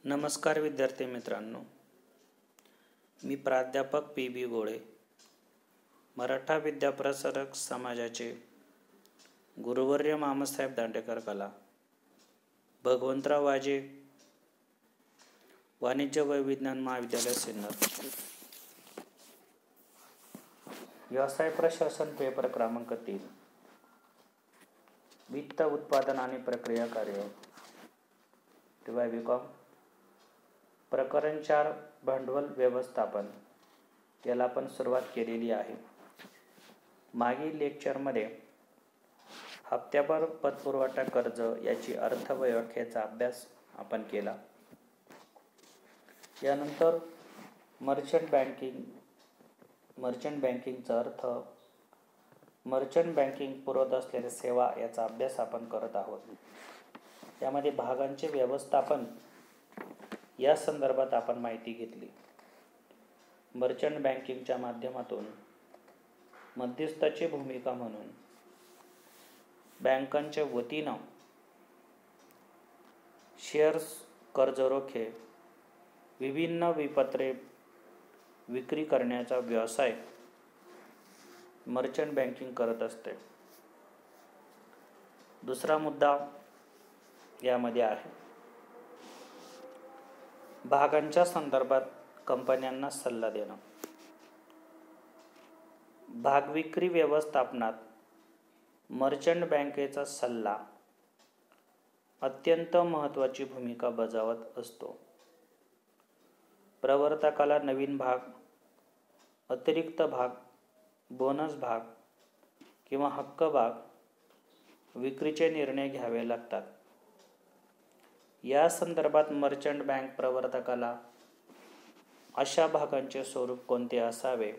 नमस्कार विद्यार्थी मित्रांनो, मी प्राध्यापक पी.बी. गोळे, मराठा विद्याप्रसारक समाजाचे गुरुवर्य मामासाहेब दांडेकर कला, भगवंतराव वाजे वाणिज्य व विज्ञान महाविद्यालय सिन्नर, व्यवसाय प्रशासन पेपर क्रमांक 3, वित्त उत्पादन आणि प्रक्रिया कार्य, बी.कॉम, प्रकरण 4 भांडवल व्यवस्थापन याला आपण सुरुवात केलेली आहे. मागील लेक्चरमध्ये हप्त्याभर पतपुरवठा कर्ज याची अर्थ व व्याख्येचा अभ्यास आपण केला. यानंतर मर्चंट बँकिंगचा अर्थ, मर्चंट बँकिंग पुरवत असलेल्या सेवा याचा अभ्यास आपण करत आहोत. यामध्ये भागांचे व्यवस्थापन या संदर्भात आपण माहिती घेतली. मर्चंट बँकिंगच्या माध्यमातून मध्यस्थाची भूमिका म्हणून बँकांच्या वतीनं शेअर्स, कर्ज रोखे, विभिन्न विपत्रे विक्री करण्याचा व्यवसाय मर्चंट बँकिंग करत असते. दुसरा मुद्दा यामध्ये आहे भागांच्या संदर्भात कंपन्यांना सल्ला देणं. भागविक्री व्यवस्थापनात मर्चंट बँकेचा सल्ला अत्यंत महत्त्वाची भूमिका बजावत असतो. प्रवर्तकाला नवीन भाग, अतिरिक्त भाग, बोनस भाग किंवा हक्क भाग विक्रीचे निर्णय घ्यावे लागतात. या संदर्भात मर्चंट बँक प्रवर्तकाला अशा भागांचे स्वरूप कोणते असावे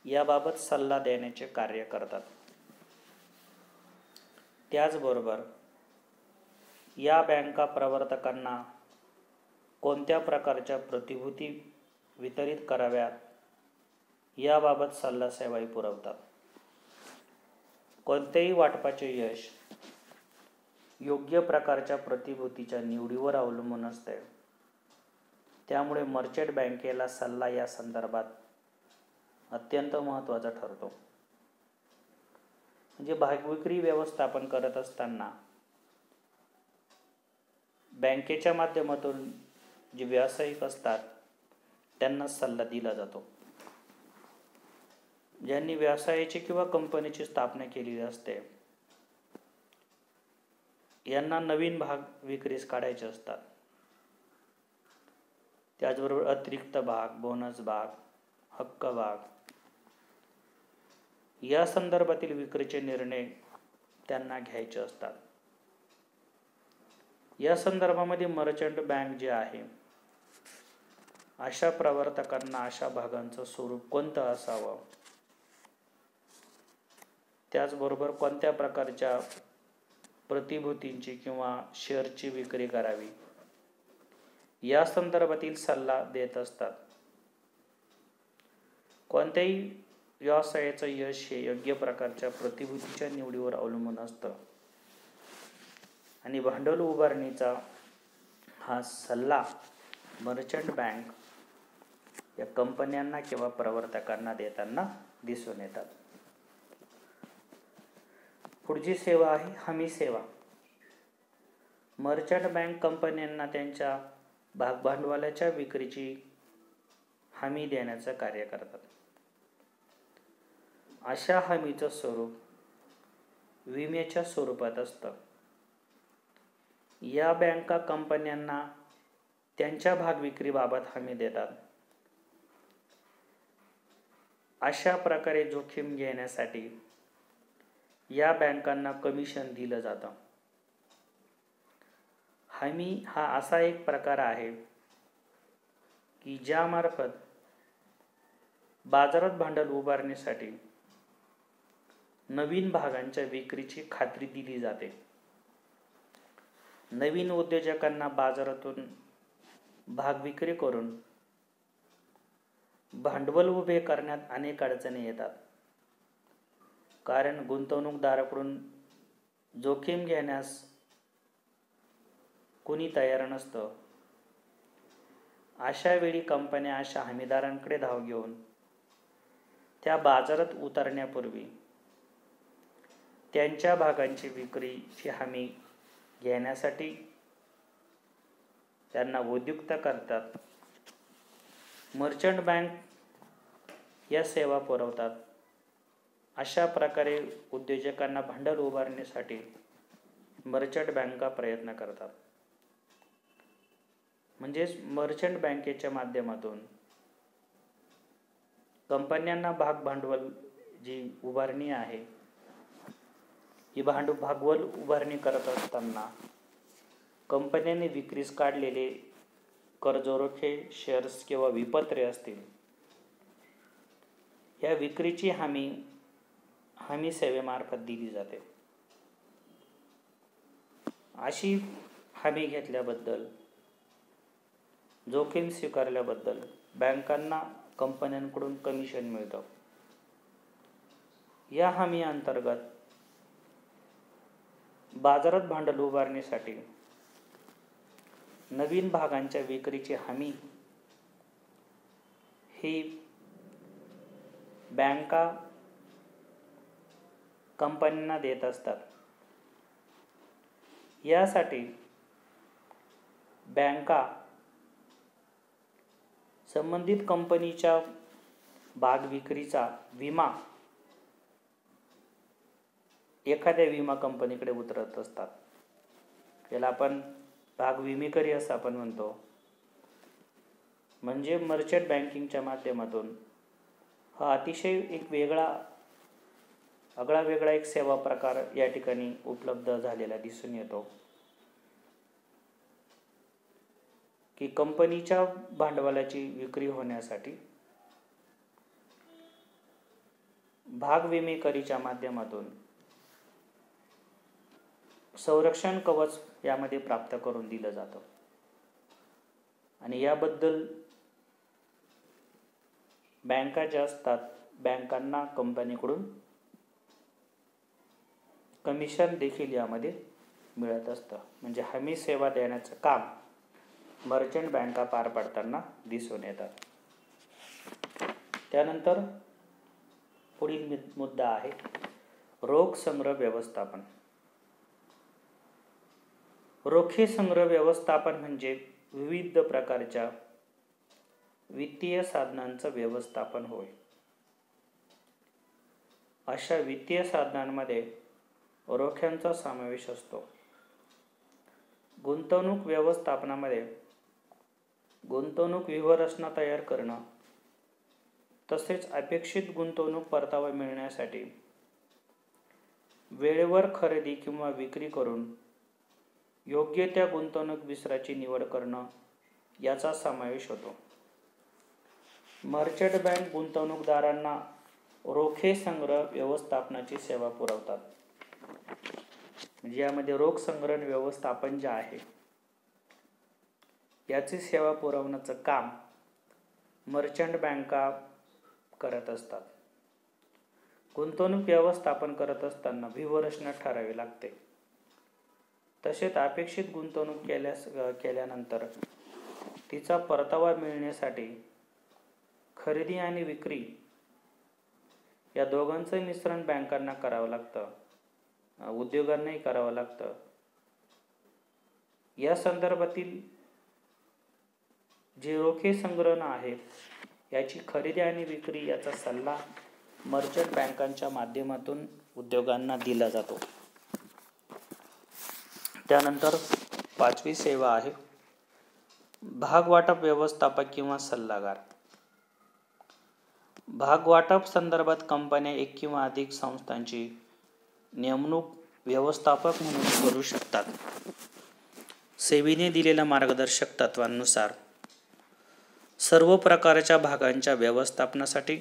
याबाबत सल्ला देण्याचे कार्य करतात. त्याचबरोबर या बँका प्रवर्तकांना कोणत्या प्रकारच्या प्रतिभूती वितरित कराव्यात याबाबत सल्ला सेवाही पुरवतात. कोणत्याही वाटपाचे यश योग्य प्रकारच्या प्रतिभूतीच्या निवडीवर अवलंबून असते. त्यामुळे मर्चंट बँकेला सल्ला या संदर्भात अत्यंत महत्त्वाचा ठरतो. म्हणजे भागविक्री व्यवस्थापन करत असताना बँकेच्या माध्यमातून जे व्यावसायिक असतात त्यांना सल्ला दिला जातो. ज्यांनी व्यवसायाची किंवा कंपनीची स्थापना केलेली असते यांना नवीन भाग विक्रीस काढायचे असतात. त्याचबरोबर अतिरिक्त भाग, बोनस भाग, हक्क भाग या संदर्भातील विक्रीचे निर्णय त्यांना घ्यायचे असतात. या संदर्भामध्ये मर्चंट बँक जे आहे अशा प्रवर्तकांना अशा भागांचं स्वरूप कोणतं असावं, त्याचबरोबर कोणत्या प्रकारच्या प्रतिभूतींची किंवा शेअरची विक्री करावी या संदर्भातील सल्ला देत असतात. कोणत्याही व्यवसायाचं यश हे योग्य प्रकारच्या प्रतिभूतीच्या निवडीवर अवलंबून असतं आणि भांडवल उभारणीचा हा सल्ला मर्चंट बँक या कंपन्यांना किंवा प्रवर्तकांना देताना दिसून येतात. पुढची सेवा आहे हमी सेवा. मर्चंट बँक कंपन्यांना त्यांच्या भागभांडवलाच्या विक्रीची हमी देण्याचं कार्य करतात. अशा हमीचं स्वरूप विम्याच्या स्वरूपात असतं. या बँका कंपन्यांना त्यांच्या भागविक्रीबाबत हमी देतात. अशा प्रकारे जोखीम घेण्यासाठी या बँकांना कमिशन दिलं जातं. हमी हा असा एक प्रकार आहे की ज्यामार्फत बाजारात भांडवल उभारण्यासाठी नवीन भागांच्या विक्रीची खात्री दिली जाते. नवीन उद्योजकांना बाजारातून भाग विक्री करून भांडवल उभे करण्यात अनेक अडचणी येतात. कारण गुंतवणूकदाराकडून जोखीम घेण्यास कोणी तयार नसतं. अशा वेळी कंपन्या अशा हमीदारांकडे धाव घेऊन त्या बाजारात उतरण्यापूर्वी त्यांच्या भागांची विक्रीची हमी घेण्यासाठी त्यांना उद्युक्त करतात. मर्चंट बँक या सेवा पुरवतात. अशा प्रकारे उद्योजकांना भांडवल उभारण्यासाठी मर्चंट बँका प्रयत्न करतात. म्हणजेच मर्चंट बँकेच्या माध्यमातून कंपन्यांना भागभांडवल जी उभारणी आहे ही भागवल उभारणी करत असताना कंपन्यांनी विक्रीस काढलेले कर्जरोखे, शेअर्स किंवा विपत्रे असतील, या विक्रीची हमी सेवेमार्फत दिली जाते. अशी हमी घेतल्याबद्दल, जोखीम स्वीकारल्याबद्दल बँकांना कंपन्यांकडून कमिशन मिळतं. या हमी अंतर्गत बाजारात भांडवल उभारण्यासाठी नवीन भागांच्या विक्रीची हमी ही बँका कंपन्यांना देत असतात. यासाठी बँका संबंधित कंपनीच्या भाग विक्रीचा विमा एखाद्या विमा कंपनीकडे उतरत असतात. याला आपण भाग विमेकरी असं आपण म्हणतो. म्हणजे मर्चंट बँकिंगच्या माध्यमातून हा अतिशय एक वेगळा एक सेवा प्रकार या ठिकाणी उपलब्ध झालेला दिसून येतो, की कंपनीच्या भांडवलाची विक्री होण्यासाठी भाग विमेकरीच्या माध्यमातून संरक्षण कवच यामध्ये प्राप्त करून दिलं जातं. आणि याबद्दल बँका ज्या असतात, बँकांना कंपनीकडून कमिशन देखील यामध्ये मिळत असतं. म्हणजे हमी सेवा देण्याचं काम मर्चंट बँका पार पाडताना दिसून येतात. त्यानंतर पुढील मुद्दा आहे रोख संग्रह व्यवस्थापन. रोखे संग्रह व्यवस्थापन म्हणजे विविध प्रकारच्या वित्तीय साधनांचं व्यवस्थापन होय. अशा वित्तीय साधनांमध्ये रोख्यांचा समावेश असतो. गुंतवणूक व्यवस्थापनामध्ये गुंतवणूक व्यूहरचना तयार करणं, तसेच अपेक्षित गुंतवणूक परतावा मिळण्यासाठी वेळेवर खरेदी किंवा विक्री करून योग्य त्या गुंतवणूक विसराची निवड करणं याचा समावेश होतो. मर्चंट बँक गुंतवणूकदारांना रोखे संग्रह व्यवस्थापनाची सेवा पुरवतात. म्हणजे यामध्ये रोख संग्रह व्यवस्थापन जे आहे याची सेवा पुरवण्याचं काम मर्चंट बँका करत असतात. गुंतवणूक व्यवस्थापन करत असताना व्यूहरचना ठरावी लागते. तसेच अपेक्षित गुंतवणूक केल्यानंतर तिचा परतावा मिळण्यासाठी खरेदी आणि विक्री या दोघांचं मिश्रण बँकांना करावं लागतं, उद्योगांनाही करावं लागतं. या संदर्भातील जे रोखे संग्रहण आहेत याची खरेदी आणि विक्री याचा सल्ला मर्चंट बँकांच्या माध्यमातून उद्योगांना दिला जातो. त्यानंतर 5वी सेवा आहे भागवाटप व्यवस्थापक किंवा सल्लागार. भागवाटप संदर्भात कंपन्या एक किंवा अधिक संस्थांची नेमणूक व्यवस्थापक म्हणून करू शकतात. सेबीने दिलेल्या मार्गदर्शक तत्वांनुसार सर्व प्रकारच्या भागांच्या व्यवस्थापनासाठी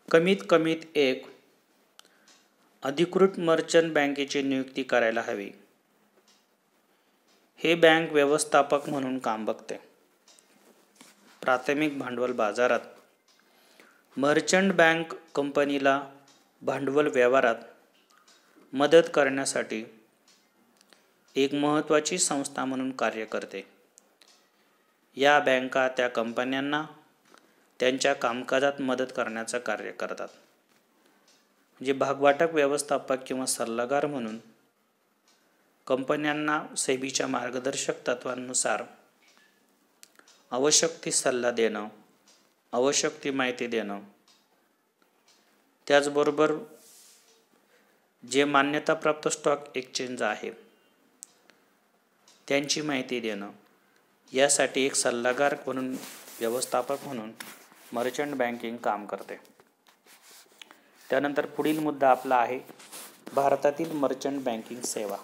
कमीत कमीत एक अधिकृत मर्चंट बँकेची नियुक्ती करायला हवी. हे बँक व्यवस्थापक म्हणून काम बघते. प्राथमिक भांडवल बाजारात मर्चंट बँक कंपनीला भांडवल व्यवहारात मदत करण्यासाठी एक महत्त्वाची संस्था म्हणून कार्य करते. या बँका त्या कंपन्यांना त्यांच्या कामकाजात मदत करण्याचं कार्य करतात. म्हणजे भागवाटप व्यवस्थापक किंवा सल्लागार म्हणून कंपन्यांना सेबीच्या मार्गदर्शक तत्वांनुसार आवश्यक ती सल्ला देणं, आवश्यक ती माहिती देणं, त्याचबरोबर जे मान्यताप्राप्त स्टॉक एक्सचेंज आहे त्यांची माहिती देणं, यासाठी एक सल्लागार म्हणून, व्यवस्थापक म्हणून मर्चंट बँकिंग काम करते. त्यानंतर पुढील मुद्दा आपला आहे भारतातील मर्चंट बँकिंग सेवा.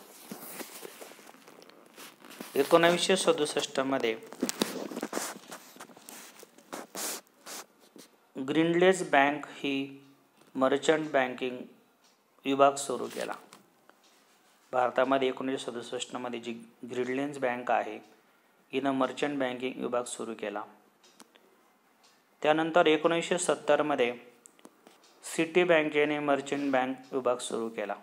1967 मध्ये ग्रीनलेज बँक ही मर्चंट बँकिंग विभाग सुरू केला. भारतामध्ये 1967 मध्ये जी ग्रीनलेज बँक आहे हिनं मर्चंट बँकिंग विभाग सुरू केला. त्यानंतर 1970 मध्ये सिटी बँकेने मर्चंट बँक विभाग सुरू केला.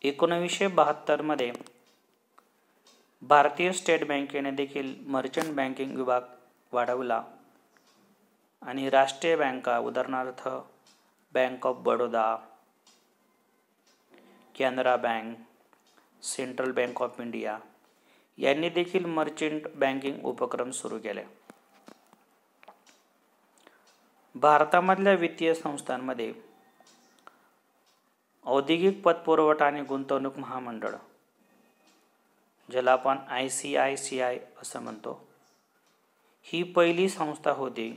1972 मध्ये भारतीय स्टेट बँकेने देखील मर्चंट बँकिंग विभाग वाढवला आणि राष्ट्रीय बँका उदाहरणार्थ bank of Baroda, Canara bank, central bank of India यांनी देखील मर्चंट बँकिंग उपक्रम सुरू केले. भारतामधल्या वित्तीय संस्थांमध्ये औद्योगिक पतपुरवठा आणि गुंतवणूक महामंडळ, ज्याला आपण ICICI असं म्हणतो, ही पहिली संस्था होती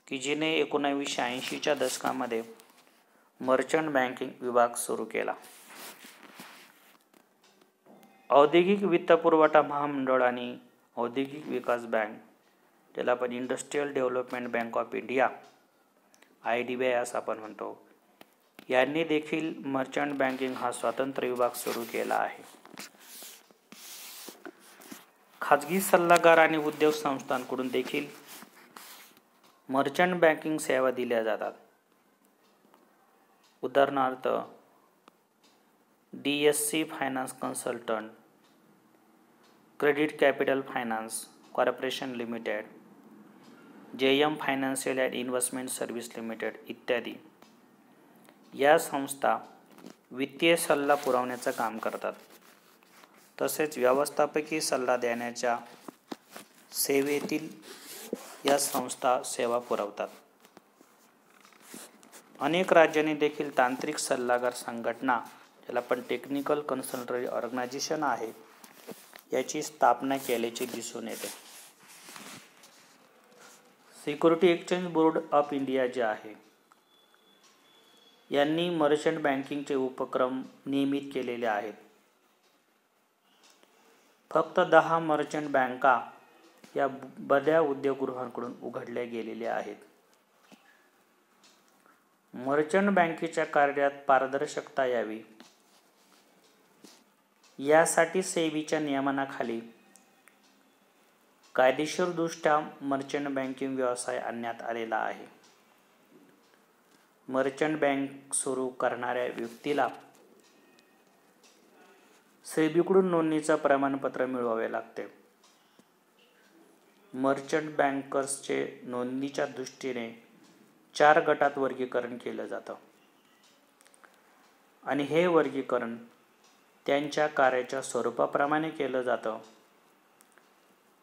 की जिने 1980च्या दशकामध्ये मर्चंट बँकिंग विभाग सुरू केला. औद्योगिक वित्तपुरवठा महामंडळ आणि औद्योगिक विकास बँक, ज्याला आपण industrial development bank of India IDBI असं आपण म्हणतो, यांनी देखील मर्चंट बँकिंग हा स्वतंत्र विभाग सुरू केला आहे. खाजगी सल्लागार आणि उद्योग संस्थांकडून देखील मर्चंट बँकिंग सेवा दिल्या जातात. उदाहरणार्थ DSC finance consultant, credit capital finance corporation limited, JM financial and investment service limited इत्यादी या संस्था वित्तीय सल्ला पुरवण्याचं काम करतात. तसेच व्यवस्थापकीय सल्ला देण्याच्या सेवेतील या संस्था सेवा पुरवतात. अनेक राज्यांनी देखील तांत्रिक सल्लागार संघटना, ज्याला आपण टेक्निकल कन्सल्टंट ऑर्गनायझेशन आहे, याची स्थापना केल्याचे दिसून येते. Security exchange board of India जे आहे यांनी मर्चंट बँकिंगचे उपक्रम नियमित केलेले आहेत. फक्त 10 मर्चंट बँका या बड्या उद्योगगृहांकडून उघडल्या गेलेल्या आहेत. मर्चंट बँकेच्या कार्यात पारदर्शकता यावी यासाठी सेबीच्या नियमनाखाली कायदेशीरदृष्ट्या मर्चंट बँकिंग व्यवसाय आणण्यात आलेला आहे. मर्चंट बँक सुरू करणाऱ्या व्यक्तीला सेबीकडून नोंदणीचं प्रमाणपत्र मिळवावे लागते. मर्चंट बँकर्सचे नोंदणीच्या दृष्टीने 4 गटात वर्गीकरण केलं जातं आणि हे वर्गीकरण त्यांच्या कार्याच्या स्वरूपाप्रमाणे केलं जातं.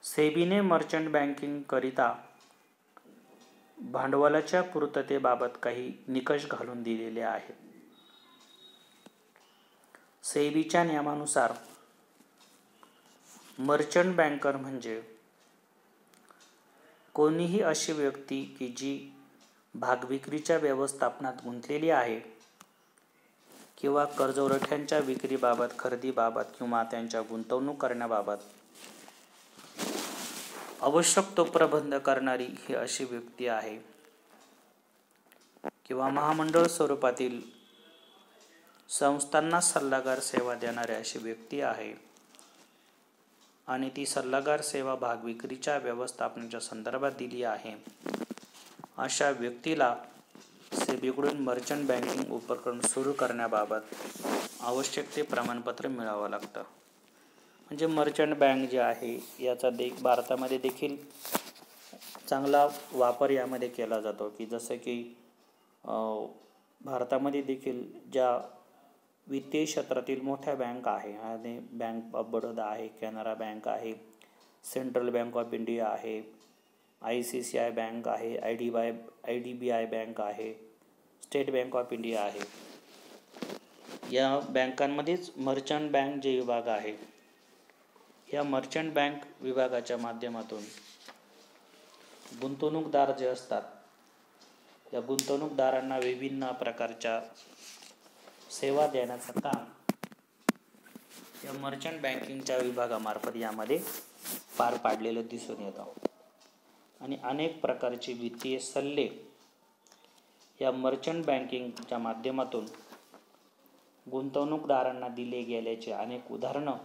सेबीने मर्चंट बँकिंग करिता भांडवलाच्या पूर्ततेबाबत काही निकष घालून दिलेले आहेत. सेबीच्या नियमानुसार मर्चंट बँकर म्हणजे कोणीही अशी व्यक्ती की जी भागविक्रीच्या व्यवस्थापनात गुंतलेली आहे किंवा कर्जरोख्यांच्या विक्रीबाबत, खरेदीबाबत किंवा त्यांच्या गुंतवणूक करण्याबाबत आवश्यक तो प्रबंध करणारी ही अशी व्यक्ती आहे, किंवा महामंडळ स्वरूपातील संस्थांना सल्लागार सेवा देणारी अशी व्यक्ती आहे आणि ती सल्लागार सेवा भागविक्रीच्या व्यवस्थापनाच्या संदर्भात दिली आहे. अशा व्यक्तीला सेबीकडून मर्चंट बँकिंग उपक्रम सुरू करण्याबाबत आवश्यक ते प्रमाणपत्र मिळावं लागतं. म्हणजे मर्चंट बँक जे आहे याचा भारतामध्ये देखील चांगला वापर यामध्ये केला जातो, की जसं की भारतामध्ये देखील ज्या वित्तीय क्षेत्रातील मोठ्या बँक आहे आणि बँक ऑफ बडोदा आहे, कॅनरा बँक आहे, सेंट्रल बँक ऑफ इंडिया आहे, ICICI बँक आहे, IDBI बँक आहे, स्टेट बँक ऑफ इंडिया आहे. या बँकांमध्येच मर्चंट बँक जे विभाग आहे, या मर्चंट बँक विभागाच्या माध्यमातून गुंतवणूकदार जे असतात, या गुंतवणूकदारांना विभिन्न प्रकारच्या सेवा देण्याचं काम या मर्चंट बँकिंगच्या विभागामार्फत यामध्ये पार पाडलेलं दिसून येतं. आणि अनेक प्रकारचे वित्तीय सल्ले या मर्चंट बँकिंगच्या माध्यमातून गुंतवणूकदारांना दिले गेल्याचे अनेक उदाहरणं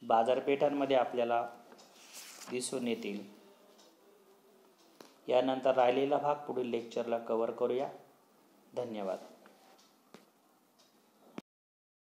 बाजारपेठांमध्ये आपल्याला दिसून येतील. यानंतर राहिलेला भाग पुढील लेक्चरला कव्हर करूया. धन्यवाद.